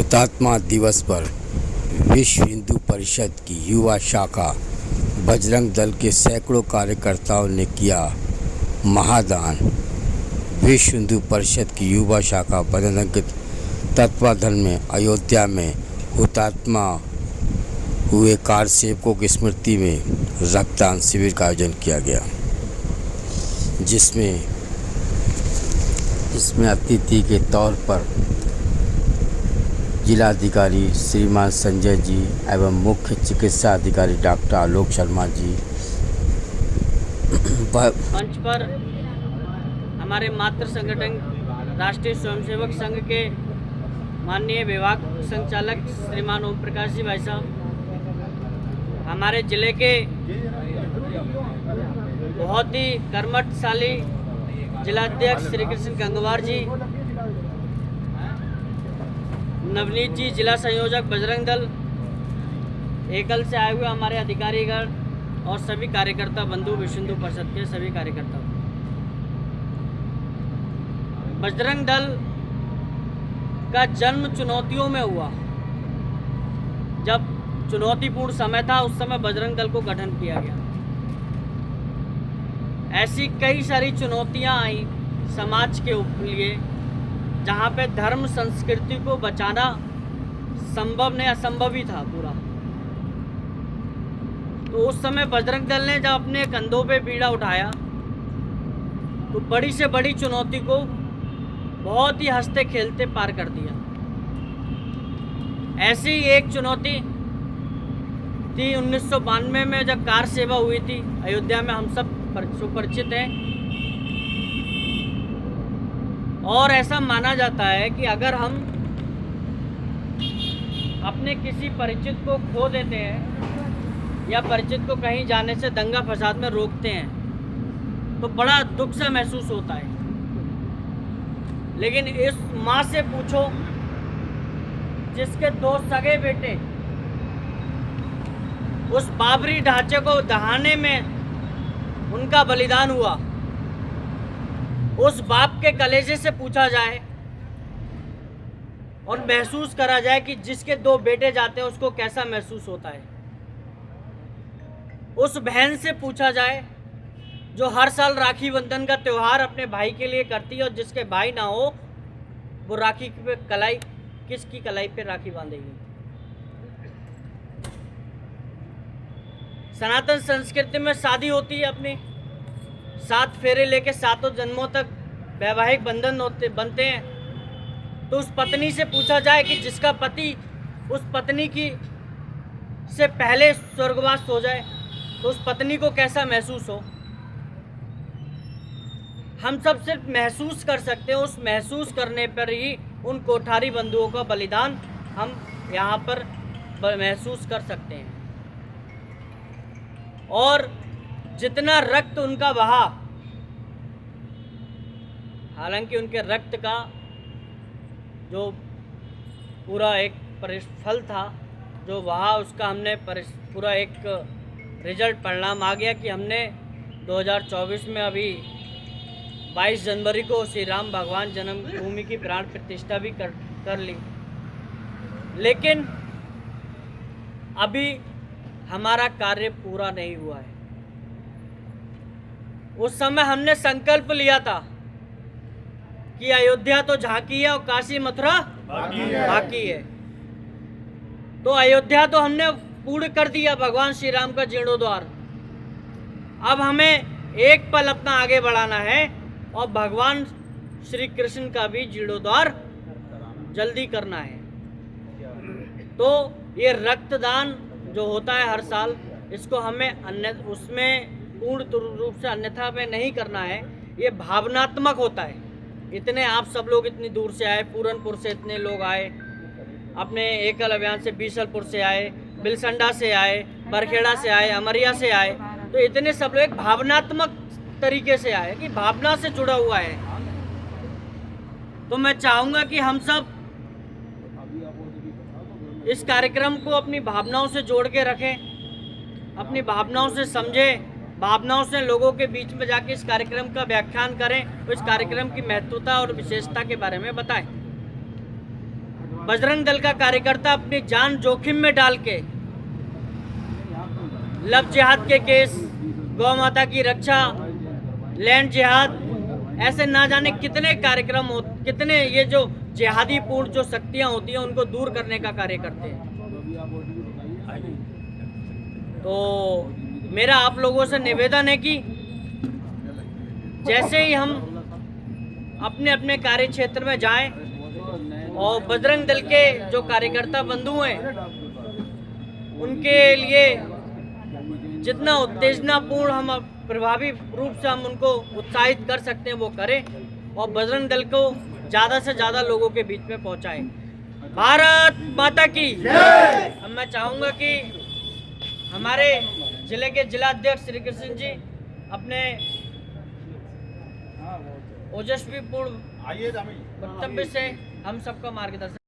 हुतात्मा दिवस पर विश्व हिंदू परिषद की युवा शाखा बजरंग दल के सैकड़ों कार्यकर्ताओं ने किया महादान। विश्व हिंदू परिषद की युवा शाखा बजरंग के तत्वाधान में अयोध्या में हुतात्मा हुए कार सेवकों की स्मृति में रक्तदान शिविर का आयोजन किया गया, जिसमें अतिथि के तौर पर जिलाधिकारी श्रीमान संजय जी एवं मुख्य चिकित्सा अधिकारी डॉक्टर आलोक शर्मा जी मंच पर हमारे मातृ संगठन राष्ट्रीय स्वयंसेवक संघ के माननीय विभाग संचालक श्रीमान ओम प्रकाश जी भाई साहब, हमारे जिले के बहुत ही कर्मठशाली जिलाध्यक्ष श्री कृष्ण गंगवार जी, नवनीत जी जिला संयोजक बजरंग दल, एकल से आए हुए हमारे अधिकारीगण और सभी कार्यकर्ता बंधु विश्व हिंदू परिषद के सभी कार्यकर्ता। बजरंग दल का जन्म चुनौतियों में हुआ। जब चुनौतीपूर्ण समय था उस समय बजरंग दल को गठन किया गया। ऐसी कई सारी चुनौतियां आई समाज के लिए, जहाँ पे धर्म संस्कृति को बचाना संभव नहीं, असंभव ही था पूरा। तो उस समय बजरंग दल ने जब अपने कंधों पे बीड़ा उठाया तो बड़ी से बड़ी चुनौती को बहुत ही हंसते खेलते पार कर दिया। ऐसी एक चुनौती थी 1992 में जब कार सेवा हुई थी अयोध्या में, हम सब सुपरिचित हैं। और ऐसा माना जाता है कि अगर हम अपने किसी परिचित को खो देते हैं या परिचित को कहीं जाने से दंगा फसाद में रोकते हैं तो बड़ा दुख सा महसूस होता है। लेकिन इस माँ से पूछो जिसके 2 सगे बेटे उस बाबरी ढांचे को ढहाने में उनका बलिदान हुआ, उस बाप के कलेजे से पूछा जाए और महसूस करा जाए कि जिसके 2 बेटे जाते हैं उसको कैसा महसूस होता है। उस बहन से पूछा जाए जो हर साल राखी बंधन का त्यौहार अपने भाई के लिए करती है और जिसके भाई ना हो वो राखी पे कलाई, किसकी कलाई पे राखी बांधेगी। सनातन संस्कृति में शादी होती है, अपनी 7 फेरे लेके 7 जन्मों तक वैवाहिक बंधन बनते हैं। तो उस पत्नी से पूछा जाए कि जिसका पति उस पत्नी की से पहले स्वर्गवास हो जाए तो उस पत्नी को कैसा महसूस हो। हम सब सिर्फ महसूस कर सकते हैं, उस महसूस करने पर ही उन कोठारी बंधुओं का बलिदान हम यहाँ पर महसूस कर सकते हैं। और जितना रक्त उनका बहा, हालांकि उनके रक्त का जो पूरा एक फल था जो बहा, उसका हमने पूरा एक रिजल्ट परिणाम आ गया कि हमने 2024 में अभी 22 जनवरी को श्री राम भगवान जन्मभूमि की प्राण प्रतिष्ठा भी कर ली। लेकिन अभी हमारा कार्य पूरा नहीं हुआ है। उस समय हमने संकल्प लिया था कि अयोध्या तो झांकी है और काशी मथुरा बाकी है। तो अयोध्या तो हमने पूर्ण कर दिया, भगवान श्री राम का जीर्णोद्वार। अब हमें एक पल अपना आगे बढ़ाना है और भगवान श्री कृष्ण का भी जीर्णोद्वार जल्दी करना है। तो ये रक्तदान जो होता है हर साल, इसको हमें उसमें पूर्ण रूप से अन्यथा पे नहीं करना है। ये भावनात्मक होता है। इतने आप सब लोग इतनी दूर से आए, पूरनपुर से इतने लोग आए, अपने एकल अभियान से बीसलपुर से आए, बिलसंडा से आए, बरखेड़ा से आए, अमरिया से आए। तो इतने सब लोग भावनात्मक तरीके से आए कि भावना से जुड़ा हुआ है। तो मैं चाहूँगा कि हम सब इस कार्यक्रम को अपनी भावनाओं से जोड़ के रखें, अपनी भावनाओं से समझें, भावनाओं से लोगों के बीच में जाके इस कार्यक्रम का व्याख्यान करें और इस कार्यक्रम की महत्वता और विशेषता के बारे में बताएं। बजरंग दल का कार्यकर्ता अपनी जान जोखिम में डाल के लव जिहाद के केस, गौ माता की रक्षा, लैंड जिहाद, ऐसे ना जाने कितने कार्यक्रम हो, कितने ये जो जिहादी पूर्ण जो शक्तियां होती हैं उनको दूर करने का कार्य करते हैं। तो मेरा आप लोगों से निवेदन है कि जैसे ही हम अपने अपने कार्य क्षेत्र में जाएं और बजरंग दल के जो कार्यकर्ता बंधु हैं उनके लिए जितना उत्तेजनापूर्ण हम प्रभावी रूप से हम उनको उत्साहित कर सकते हैं वो करें और बजरंग दल को ज़्यादा से ज़्यादा लोगों के बीच में पहुंचाएं। भारत माता की जय। अब मैं चाहूँगा कि हमारे जिले के जिलाध्यक्ष श्री कृष्ण जी अपने ओजस्वीपूर्ण वक्तव्य से हम सबका मार्गदर्शन